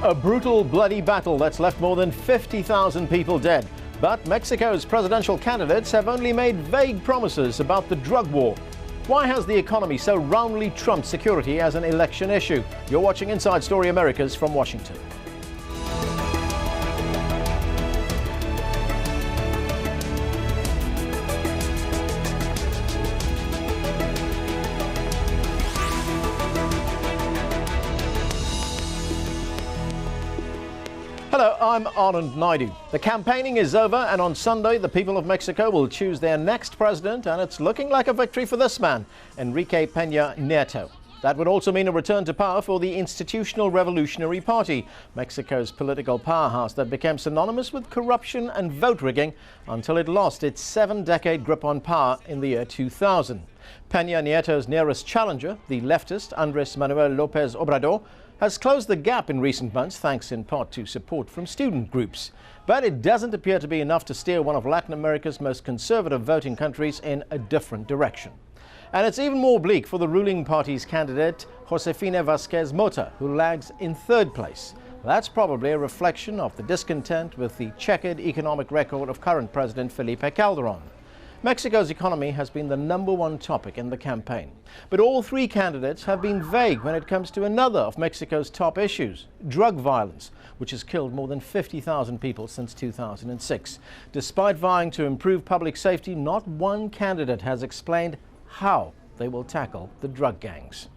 A brutal, bloody battle that's left more than 50,000 people dead. But Mexico's presidential candidates have only made vague promises about the drug war. Why has the economy so roundly trumped security as an election issue? You're watching Inside Story Americas from Washington. Hello, I'm Anand Naidu. The campaigning is over, and on Sunday the people of Mexico will choose their next president, and it's looking like a victory for this man, Enrique Peña Nieto. That would also mean a return to power for the Institutional Revolutionary Party, Mexico's political powerhouse that became synonymous with corruption and vote rigging until it lost its 7-decade grip on power in the year 2000. Peña Nieto's nearest challenger, the leftist Andrés Manuel López Obrador, has closed the gap in recent months thanks in part to support from student groups. But it doesn't appear to be enough to steer one of Latin America's most conservative voting countries in a different direction. And it's even more bleak for the ruling party's candidate, Josefina Vázquez Mota, who lags in third place. That's probably a reflection of the discontent with the checkered economic record of current President Felipe Calderón. Mexico's economy has been the #1 topic in the campaign. But all three candidates have been vague when it comes to another of Mexico's top issues, drug violence, which has killed more than 50,000 people since 2006. Despite vying to improve public safety, not one candidate has explained how they will tackle the drug gangs.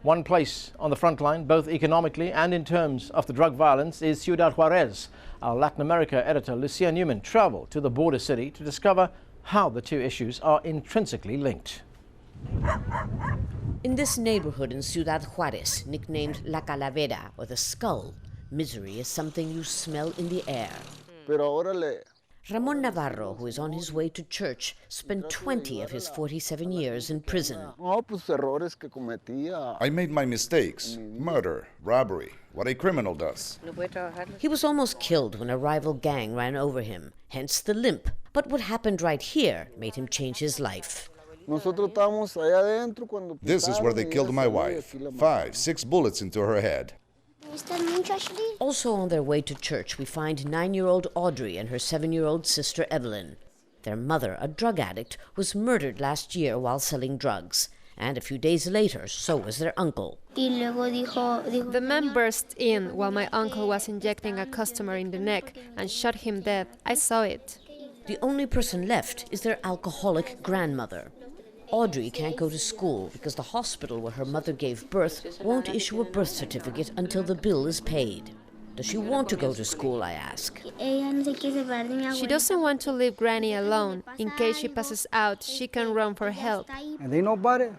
One place on the front line, both economically and in terms of the drug violence, is Ciudad Juarez. Our Latin America editor, Lucia Newman, traveled to the border city to discover how the two issues are intrinsically linked. In this neighborhood in Ciudad Juarez, nicknamed La Calavera, or the skull, misery is something you smell in the air. Ramon Navarro, who is on his way to church, spent 20 of his 47 years in prison. I made my mistakes. Murder, robbery, what a criminal does. He was almost killed when a rival gang ran over him, hence the limp. But what happened right here made him change his life. This is where they killed my wife. 5, 6 bullets into her head. Also on their way to church, we find 9-year-old Audrey and her 7-year-old sister Evelyn. Their mother, a drug addict, was murdered last year while selling drugs. And a few days later, so was their uncle. The man burst in while my uncle was injecting a customer in the neck and shot him dead. I saw it. The only person left is their alcoholic grandmother. Audrey can't go to school because the hospital where her mother gave birth won't issue a birth certificate until the bill is paid. Does she want to go to school, I ask? She doesn't want to leave Granny alone. In case she passes out, she can run for help. And they know about it?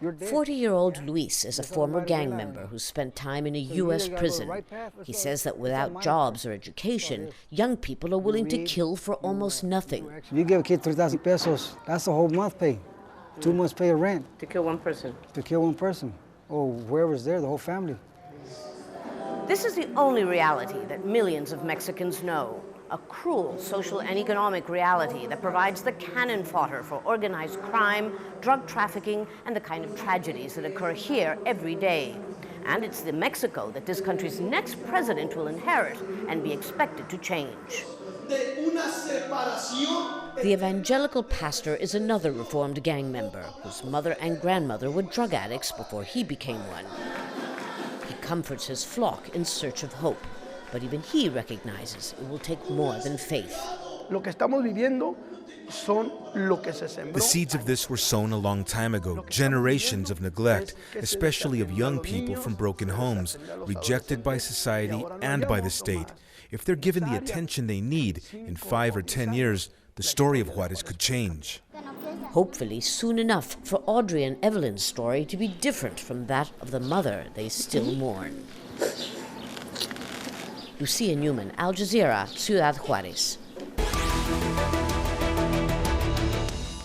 40-year-old Luis is a former gang member who spent time in a U.S. prison. He says that without jobs or education, young people are willing to kill for almost nothing. You give a kid 3,000 pesos, that's a whole month pay. 2 months pay of rent. To kill one person? To kill one person. Or whoever's there, the whole family. This is the only reality that millions of Mexicans know. A cruel social and economic reality that provides the cannon fodder for organized crime, drug trafficking, and the kind of tragedies that occur here every day. And it's the Mexico that this country's next president will inherit and be expected to change. The evangelical pastor is another reformed gang member whose mother and grandmother were drug addicts before he became one. He comforts his flock in search of hope. But even he recognizes it will take more than faith. The seeds of this were sown a long time ago, generations of neglect, especially of young people from broken homes, rejected by society and by the state. If they're given the attention they need, in 5 or 10 years, the story of Juarez could change. Hopefully soon enough for Audrey and Evelyn's story to be different from that of the mother they still mourn. Lucia Newman, Al Jazeera, Ciudad Juarez.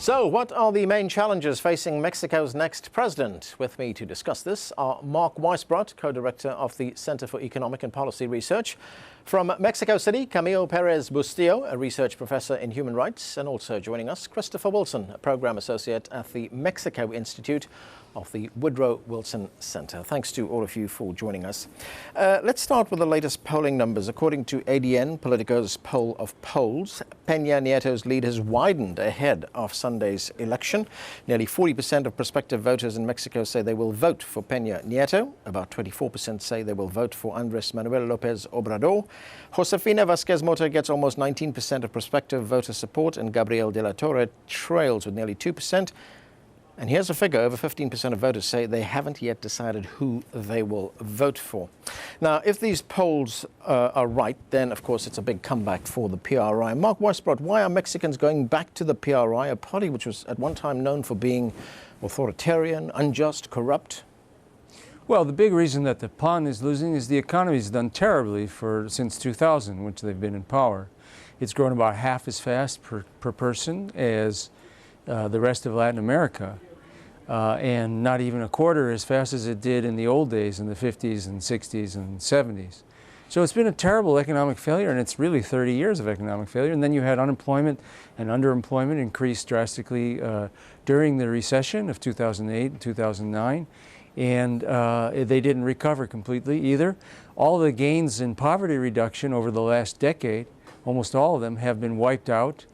So, what are the main challenges facing Mexico's next president? With me to discuss this are Mark Weisbrot, co-director of the Center for Economic and Policy Research. From Mexico City, Camilo Perez Bustillo, a research professor in human rights, and also joining us, Christopher Wilson, a program associate at the Mexico Institute of the Woodrow Wilson Center. Thanks to all of you for joining us. Let's start with the latest polling numbers. According to ADN, Politico's poll of polls, Peña Nieto's lead has widened ahead of Sunday's election. Nearly 40% of prospective voters in Mexico say they will vote for Peña Nieto. About 24% say they will vote for Andrés Manuel López Obrador. Josefina Vázquez Mota gets almost 19% of prospective voter support, and Gabriel de la Torre trails with nearly 2%. And here's a figure: over 15% of voters say they haven't yet decided who they will vote for. Now, if these polls are right, then of course it's a big comeback for the PRI. Mark Weisbrot, why are Mexicans going back to the PRI, a party which was at one time known for being authoritarian, unjust, corrupt? Well, the big reason that the PAN is losing is the economy's done terribly since 2000, which they've been in power. It's grown about half as fast per person as the rest of Latin America, and not even a quarter as fast as it did in the old days in the 50s and 60s and 70s. So it's been a terrible economic failure, and it's really 30 years of economic failure. And then you had unemployment and underemployment increase drastically during the recession of 2008 and 2009. And they didn't recover completely either. All the gains in poverty reduction over the last decade, almost all of them, have been wiped out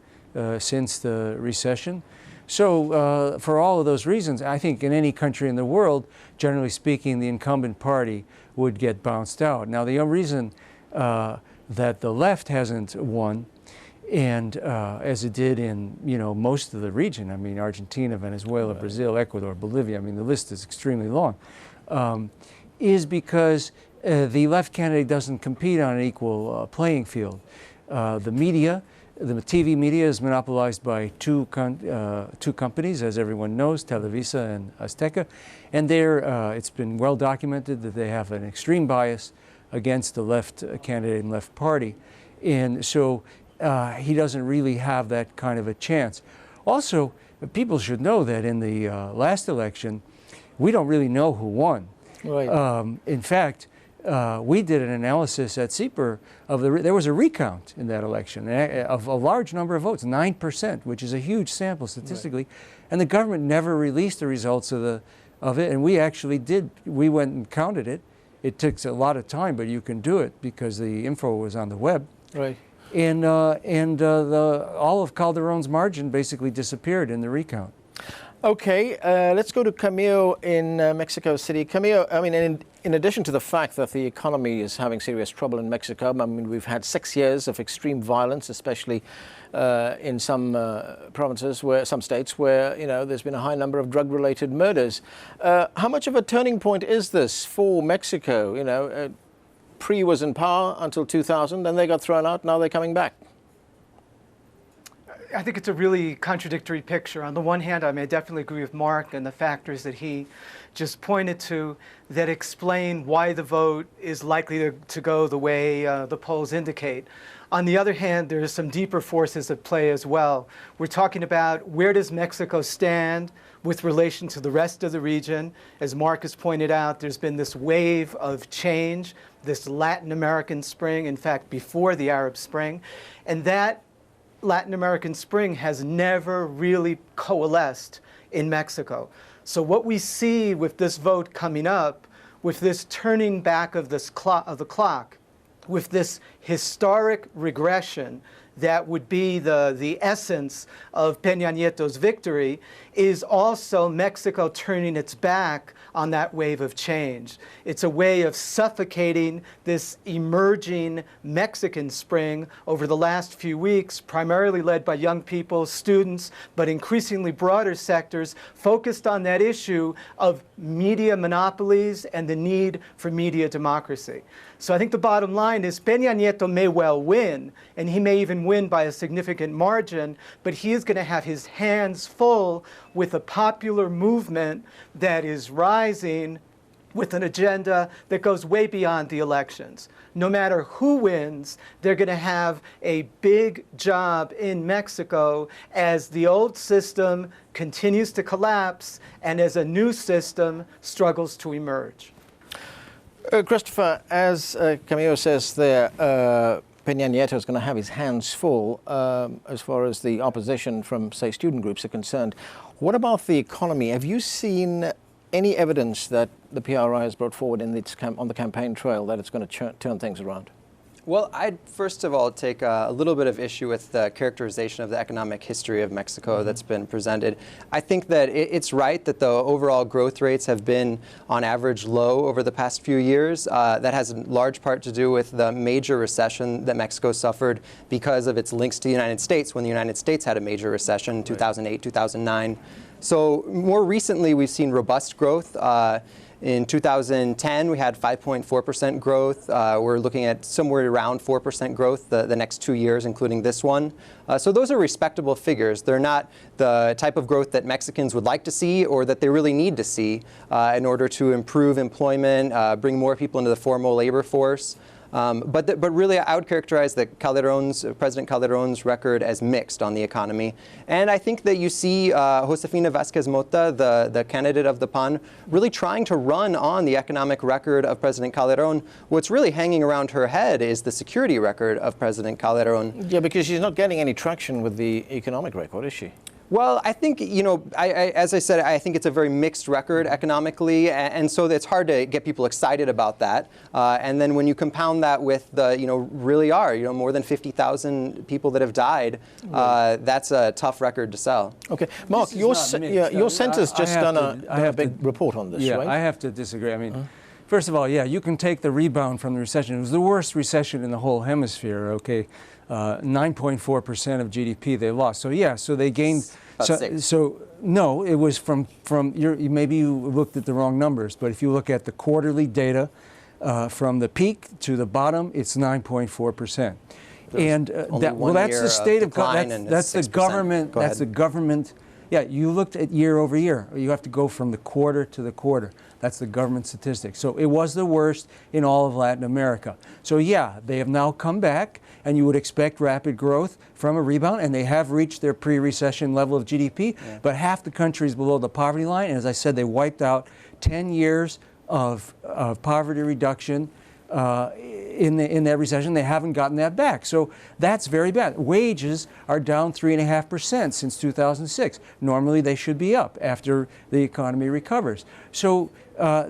since the recession. So for all of those reasons, I think in any country in the world, generally speaking, the incumbent party would get bounced out. Now, the reason that the left hasn't won, and as it did in most of the region, I mean Argentina, Venezuela, Brazil, Ecuador, Bolivia, I mean the list is extremely long, is because the left candidate doesn't compete on an equal playing field. The media, the TV media, is monopolized by two companies, as everyone knows, Televisa and Azteca, and it's been well documented that they have an extreme bias against the left candidate and left party, and so he doesn't really have that kind of a chance. Also, people should know that in the last election, we don't really know who won. Right. In fact, we did an analysis at CIPR there was a recount in that election of a large number of votes, 9%, which is a huge sample statistically, right. And the government never released the results of it, and we actually did. We went and counted it. It took a lot of time, but you can do it because the info was on the web. Right. And all of Calderon's margin basically disappeared in the recount. Okay, let's go to Camilo in Mexico City. Camilo, I mean, in addition to the fact that the economy is having serious trouble in Mexico, I mean, we've had 6 years of extreme violence, especially in some provinces, some states where, there's been a high number of drug-related murders. How much of a turning point is this for Mexico? PRI was in power until 2000, then they got thrown out, now they're coming back. I think it's a really contradictory picture. On the one hand, I definitely agree with Mark and the factors that he just pointed to that explain why the vote is likely to go the way the polls indicate. On the other hand, there's some deeper forces at play as well. We're talking about where does Mexico stand with relation to the rest of the region. As Mark has pointed out, there's been this wave of change, this Latin American spring, in fact, before the Arab Spring. And that Latin American spring has never really coalesced in Mexico. So what we see with this vote coming up, with this turning back of the clock, with this historic regression that would be the essence of Peña Nieto's victory, is also Mexico turning its back on that wave of change. It's a way of suffocating this emerging Mexican spring over the last few weeks, primarily led by young people, students, but increasingly broader sectors focused on that issue of media monopolies and the need for media democracy. So I think the bottom line is Peña Nieto may well win, and he may even win by a significant margin, but he is going to have his hands full with a popular movement that is rising with an agenda that goes way beyond the elections. No matter who wins, they're going to have a big job in Mexico as the old system continues to collapse and as a new system struggles to emerge. Christopher, as Camilo says there, Peña Nieto is going to have his hands full as far as the opposition from, say, student groups are concerned. What about the economy? Have you seen any evidence that the PRI has brought forward in its on the campaign trail that it's going to turn things around? Well, I'd first of all take a little bit of issue with the characterization of the economic history of Mexico that's been presented. I think that it's right that the overall growth rates have been, on average, low over the past few years. That has in large part to do with the major recession that Mexico suffered because of its links to the United States when the United States had a major recession in 2008, 2009. So more recently, we've seen robust growth. In 2010, we had 5.4% growth. We're looking at somewhere around 4% growth the next 2 years, including this one. So those are respectable figures. They're not the type of growth that Mexicans would like to see or that they really need to see in order to improve employment, bring more people into the formal labor force. But really, I would characterize President Calderon's record as mixed on the economy. And I think that you see Josefina Vázquez Mota, the candidate of the PAN, really trying to run on the economic record of President Calderon. What's really hanging around her head is the security record of President Calderon. Yeah, because she's not getting any traction with the economic record, is she? Well, I think, as I said, I think it's a very mixed record economically, and so it's hard to get people excited about that. And then when you compound that with the, more than 50,000 people that have died, that's a tough record to sell. Okay, Mark, your center's just done a big report on this, right? Yeah, I have to disagree. I mean, first of all, yeah, you can take the rebound from the recession. It was the worst recession in the whole hemisphere, okay? 9.4% of GDP they lost. So yeah, so they gained. So no, it was from maybe you looked at the wrong numbers, but if you look at the quarterly data from the peak to the bottom, it's 9.4%. And that's the state of that's the government. That's the government. Yeah, you looked at year over year. You have to go from the quarter to the quarter. That's the government statistic. So it was the worst in all of Latin America. So yeah, they have now come back, and you would expect rapid growth from a rebound, and they have reached their pre-recession level of GDP, but half the country is below the poverty line, and as I said, they wiped out 10 years of poverty reduction in that recession. They haven't gotten that back. So that's very bad. Wages are down 3.5% since 2006. Normally they should be up after the economy recovers. So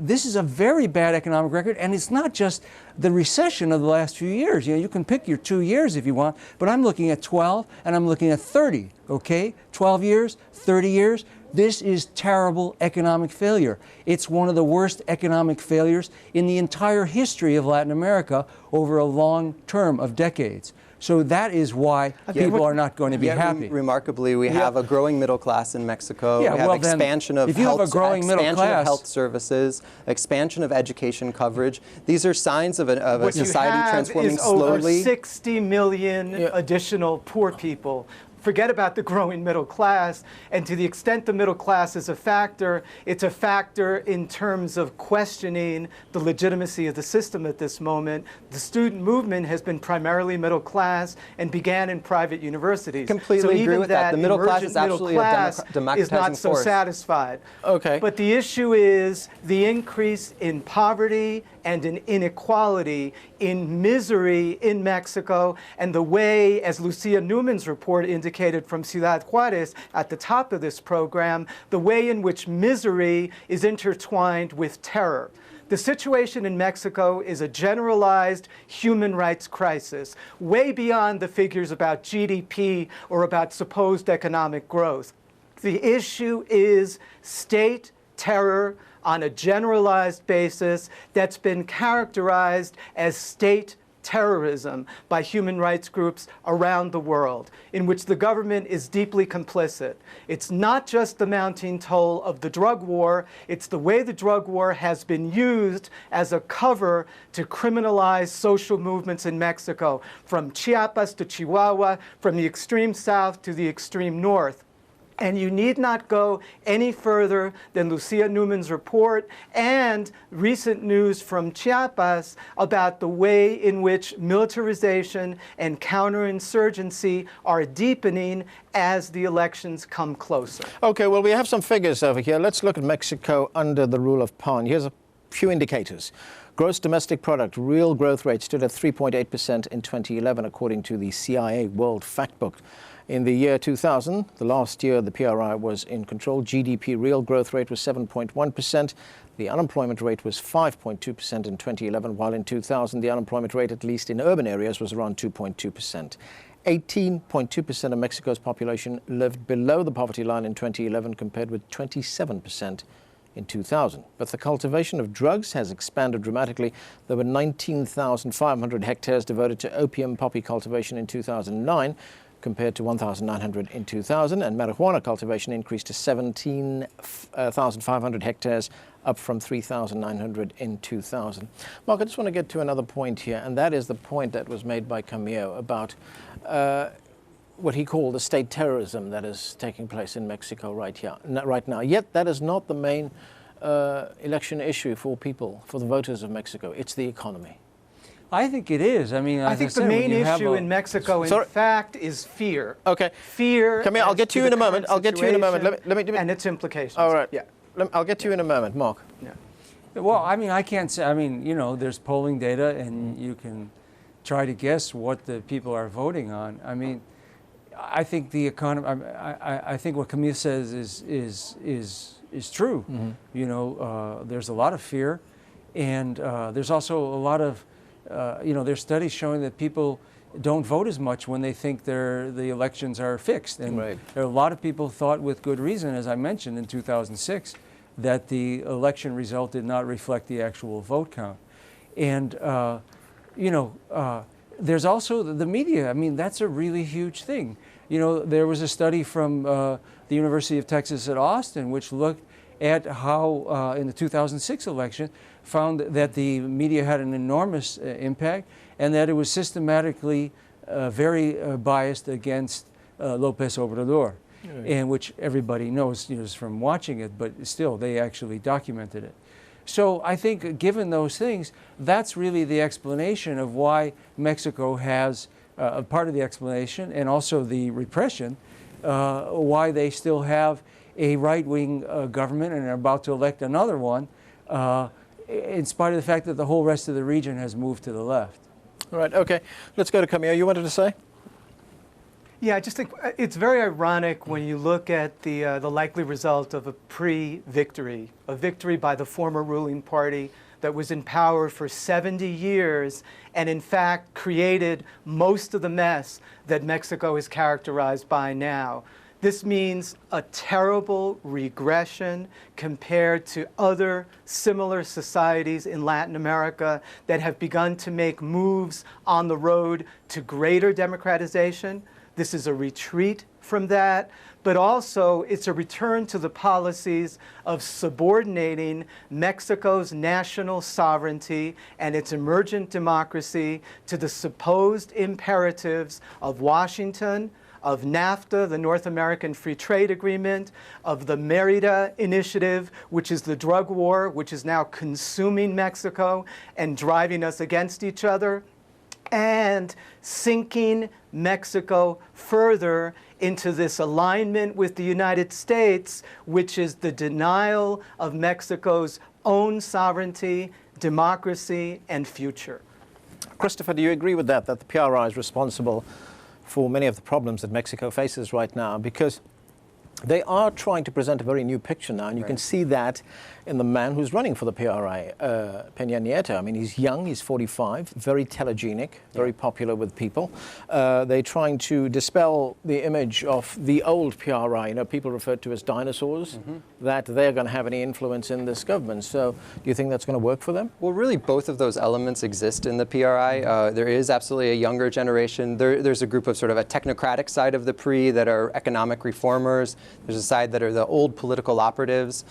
this is a very bad economic record, and it's not just the recession of the last few years. You can pick your 2 years if you want, but I'm looking at 12 and I'm looking at 30, okay? 12 years, 30 years. This is terrible economic failure. It's one of the worst economic failures in the entire history of Latin America over a long term of decades. So that is why people are not going to be happy. Remarkably, we have a growing middle class in Mexico. Yeah, we have expansion of health services, expansion of education coverage. These are signs of a society transforming slowly. Over 60 million additional poor people. Forget about the growing middle class, and to the extent the middle class is a factor, it's a factor in terms of questioning the legitimacy of the system at this moment. The student movement has been primarily middle class and began in private universities. Completely agree with that. The middle class is absolutely a democratizing is not so force. Satisfied. Okay. But the issue is the increase in poverty and in inequality, in misery in Mexico, and the way, as Lucia Newman's report indicated from Ciudad, Juarez, at the top of this program, the way in which misery is intertwined with terror. The situation in Mexico is a generalized human rights crisis, way beyond the figures about GDP or about supposed economic growth. The issue is state terror on a generalized basis that's been characterized as state terrorism by human rights groups around the world, in which the government is deeply complicit. It's not just the mounting toll of the drug war, it's the way the drug war has been used as a cover to criminalize social movements in Mexico, from Chiapas to Chihuahua, from the extreme south to the extreme north. And you need not go any further than Lucia Newman's report and recent news from Chiapas about the way in which militarization and counterinsurgency are deepening as the elections come closer. Okay, well, we have some figures over here. Let's look at Mexico under the rule of PAN. Here's a few indicators. Gross domestic product, real growth rate stood at 3.8% in 2011, according to the CIA World Factbook. In the year 2000, the last year the PRI was in control, GDP real growth rate was 7.1%. The unemployment rate was 5.2% in 2011, while in 2000 the unemployment rate, at least in urban areas, was around 2.2%. 18.2% of Mexico's population lived below the poverty line in 2011, compared with 27% in 2000. But the cultivation of drugs has expanded dramatically. There were 19,500 hectares devoted to opium poppy cultivation in 2009, compared to 1,900 in 2000, and marijuana cultivation increased to 17,500 hectares, up from 3,900 in 2000. Mark, I just want to get to another point here, and that is the point that was made by Camillo about what he called the state terrorism that is taking place in Mexico right now. Yet that is not the main election issue for people, for the voters of Mexico. It's the economy. I think it is. I mean, I think the main issue in Mexico, in fact, is fear. Okay. Fear. Camille, I'll get to you in a moment. Let me. And its implications. All right. Yeah. I'll get to you in a moment, Mark. Yeah. Well, I mean, I can't say. I mean, you know, there's polling data, and you can try to guess what the people are voting on. I mean, I think the economy. I think what Camille says is true. Mm-hmm. You know, there's a lot of fear, and there's also a lot of. You know, there's studies showing that people don't vote as much when they think the elections are fixed. And right. There are a lot of people thought, with good reason, as I mentioned in 2006, that the election result did not reflect the actual vote count. And, you know, there's also the media. I mean, that's a really huge thing. You know, there was a study from the University of Texas at Austin which looked at how, in the 2006 election, found that the media had an enormous impact, and that it was systematically very biased against López Obrador, and which everybody knows, you know, from watching it, but still, they actually documented it. So I think, given those things, that's really the explanation of why Mexico has, part of the explanation, and also the repression, why they still have a right-wing government and are about to elect another one, in spite of the fact that the whole rest of the region has moved to the left. All right, okay. Let's go to Camille. You wanted to say? Yeah, I just think it's very ironic when you look at the likely result of a pre-victory, a victory by the former ruling party that was in power for 70 years and in fact created most of the mess that Mexico is characterized by now. This means a terrible regression compared to other similar societies in Latin America that have begun to make moves on the road to greater democratization. This is a retreat from that, but also it's a return to the policies of subordinating Mexico's national sovereignty and its emergent democracy to the supposed imperatives of Washington, of NAFTA, the North American Free Trade Agreement, of the Merida Initiative, which is the drug war, which is now consuming Mexico and driving us against each other, and sinking Mexico further into this alignment with the United States, which is the denial of Mexico's own sovereignty, democracy, and future. Christopher, do you agree with that the PRI is responsible for many of the problems that Mexico faces right now? Because they are trying to present a very new picture now, and you can see that in the man who's running for the PRI, Peña Nieto. I mean, he's young, he's 45, very telegenic, very popular with people. They're trying to dispel the image of the old PRI, you know, people referred to as dinosaurs, that they're going to have any influence in this government. So do you think that's going to work for them? Well, really, both of those elements exist in the PRI. There is absolutely a younger generation. There's a group of sort of a technocratic side of the PRI that are economic reformers. There's a side that are the old political operatives.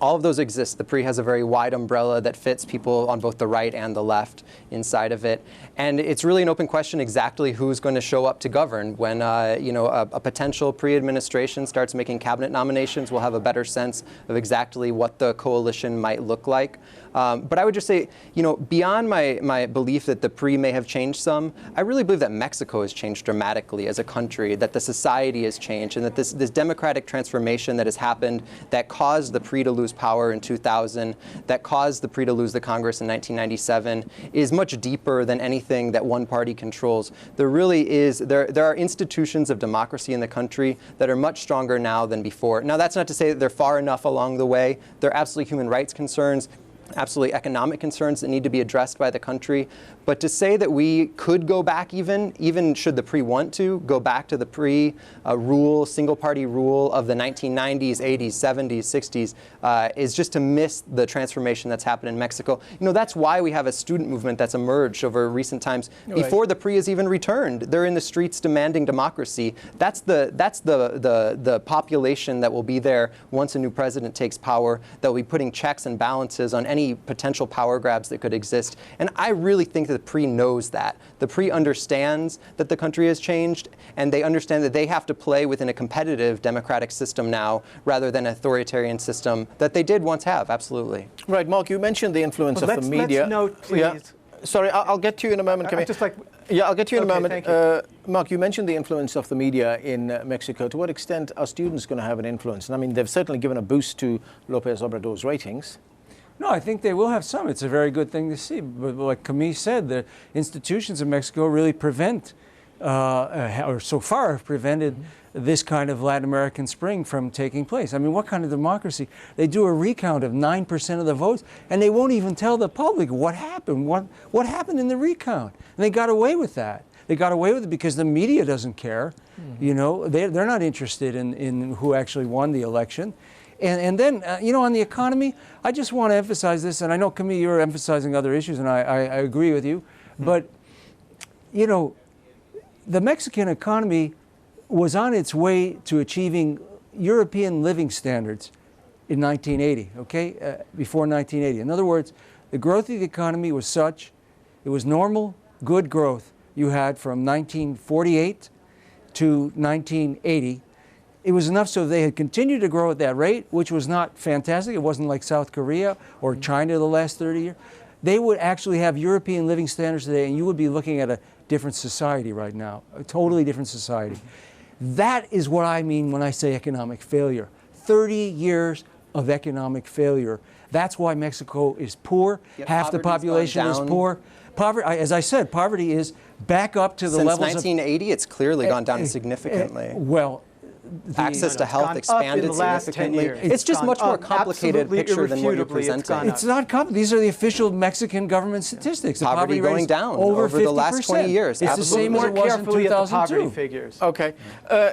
All of those exist. The PRI has a very wide umbrella that fits people on both the right and the left inside of it. And it's really an open question exactly who's going to show up to govern. When you know, a potential PRI administration starts making cabinet nominations, we'll have a better sense of exactly what the coalition might look like. But I would just say, you know, beyond my belief that the PRI may have changed some, I really believe that Mexico has changed dramatically as a country, that the society has changed, and that this democratic transformation that has happened that caused the PRI to lose power in 2000, that caused the PRI to lose the Congress in 1997, is much deeper than anything that one party controls. There really is, there are institutions of democracy in the country that are much stronger now than before. Now, that's not to say that they're far enough along the way. There are absolutely human rights concerns, absolutely economic concerns that need to be addressed by the country. But to say that we could go back even should the PRI want to, go back to the PRI rule, single-party rule of the 1990s, 80s, 70s, 60s, is just to miss the transformation that's happened in Mexico. You know, that's why we have a student movement that's emerged over recent times. Before the PRI has even returned, they're in the streets demanding democracy. That's the population that will be there once a new president takes power, that will be putting checks and balances on any potential power grabs that could exist. And I really think that the PRI knows that. The PRI understands that the country has changed, and they understand that they have to play within a competitive democratic system now rather than an authoritarian system that they did once have, absolutely. Right, Mark, you mentioned the influence of the media. Let's note, please. Yeah. Sorry, I'll get to you in a moment. I'll get to you in a moment. Mark, you mentioned the influence of the media in Mexico. To what extent are students going to have an influence? And I mean, they've certainly given a boost to López Obrador's ratings. No, I think they will have some. It's a very good thing to see. But like Camille said, the institutions of Mexico really prevent, or so far have prevented this kind of Latin American spring from taking place. I mean, what kind of democracy? They do a recount of 9% of the votes, and they won't even tell the public what happened, what happened in the recount. And they got away with that. They got away with it because the media doesn't care. You know, they're not interested in who actually won the election. And then, you know, on the economy, I just want to emphasize this, and I know, Camille, you're emphasizing other issues, and I agree with you, but, you know, the Mexican economy was on its way to achieving European living standards in 1980, okay, before 1980. In other words, the growth of the economy was such, it was normal, good growth you had from 1948 to 1980. It was enough so they had continued to grow at that rate, which was not fantastic. It wasn't like South Korea or China the last 30 years. They would actually have European living standards today, and you would be looking at a different society right now, a totally different society. That is what I mean when I say economic failure. 30 years of economic failure. That's why Mexico is poor. Half the population is poor. Poverty, as I said, poverty is back up to the levels of... Since 1980, it's clearly gone down significantly. Well, access to health expanded significantly. It's just much more complicated picture than what you're presenting. It's not complicated. These are the official Mexican government statistics. The poverty going down over the last 20 years. It's the same as it was in 2002. Figures. Okay.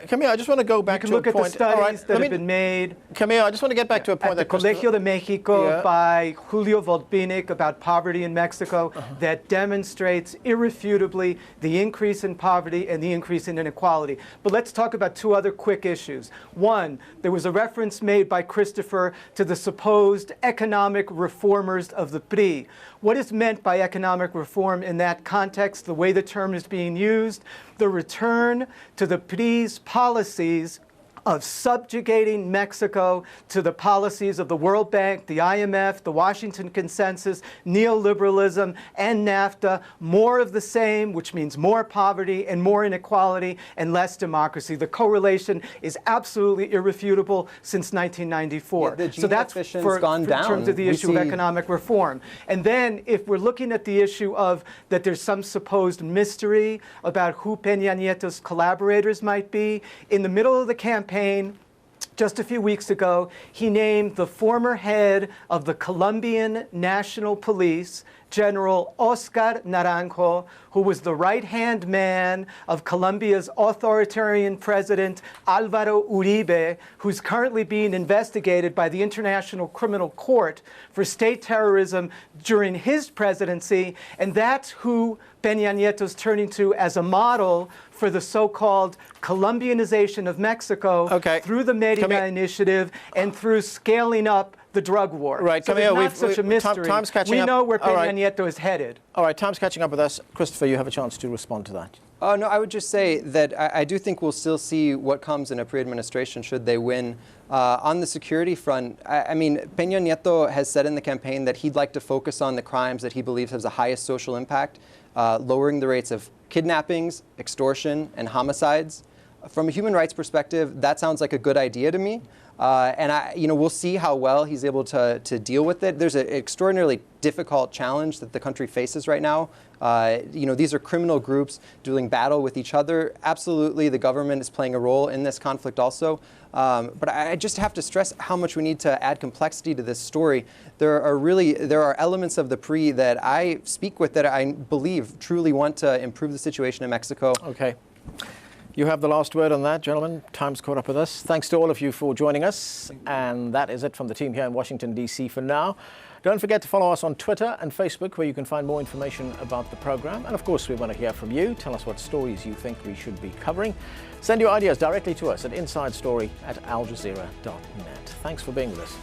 Camille, I just want to go back to a point. You can look at the studies that have been made. Camille, I just want to get back to a point at the Colegio de Mexico by Julio Volpinic about poverty in Mexico that demonstrates irrefutably the increase in poverty and the increase in inequality. But let's talk about two other quick issues. One, there was a reference made by Christopher to the supposed economic reformers of the PRI. What is meant by economic reform in that context, the way the term is being used? The return to the PRI's policies of subjugating Mexico to the policies of the World Bank, the IMF, the Washington Consensus, neoliberalism, and NAFTA, more of the same, which means more poverty and more inequality and less democracy. The correlation is absolutely irrefutable since 1994. Yeah, so that's in terms of the issue of economic reform. And then if we're looking at the issue of that there's some supposed mystery about who Peña Nieto's collaborators might be, in the middle of the campaign, just a few weeks ago, he named the former head of the Colombian National Police, General Oscar Naranjo, who was the right-hand man of Colombia's authoritarian president, Álvaro Uribe, who's currently being investigated by the International Criminal Court for state terrorism during his presidency. And that's who Peña Nieto's turning to as a model for the so-called Colombianization of Mexico through the Mérida Initiative and through scaling up the drug war. Right, so Camille, it's not such a mystery. Time's catching up. We know where Peña Nieto is headed. All right, time's catching up with us. Christopher, you have a chance to respond to that. No, I would just say that I do think we'll still see what comes in a PRI administration should they win. On the security front, I mean, Peña Nieto has said in the campaign that he'd like to focus on the crimes that he believes has the highest social impact, lowering the rates of kidnappings, extortion, and homicides. From a human rights perspective, that sounds like a good idea to me. And we'll see how well he's able to deal with it. There's an extraordinarily difficult challenge that the country faces right now. These are criminal groups doing battle with each other. Absolutely, the government is playing a role in this conflict also. But I just have to stress how much we need to add complexity to this story. There are elements of the PRI that I speak with that I believe truly want to improve the situation in Mexico. Okay. You have the last word on that, gentlemen. Time's caught up with us. Thanks to all of you for joining us. And that is it from the team here in Washington, D.C. for now. Don't forget to follow us on Twitter and Facebook, where you can find more information about the program. And of course, we want to hear from you. Tell us what stories you think we should be covering. Send your ideas directly to us at insidestory@aljazeera.net. Thanks for being with us.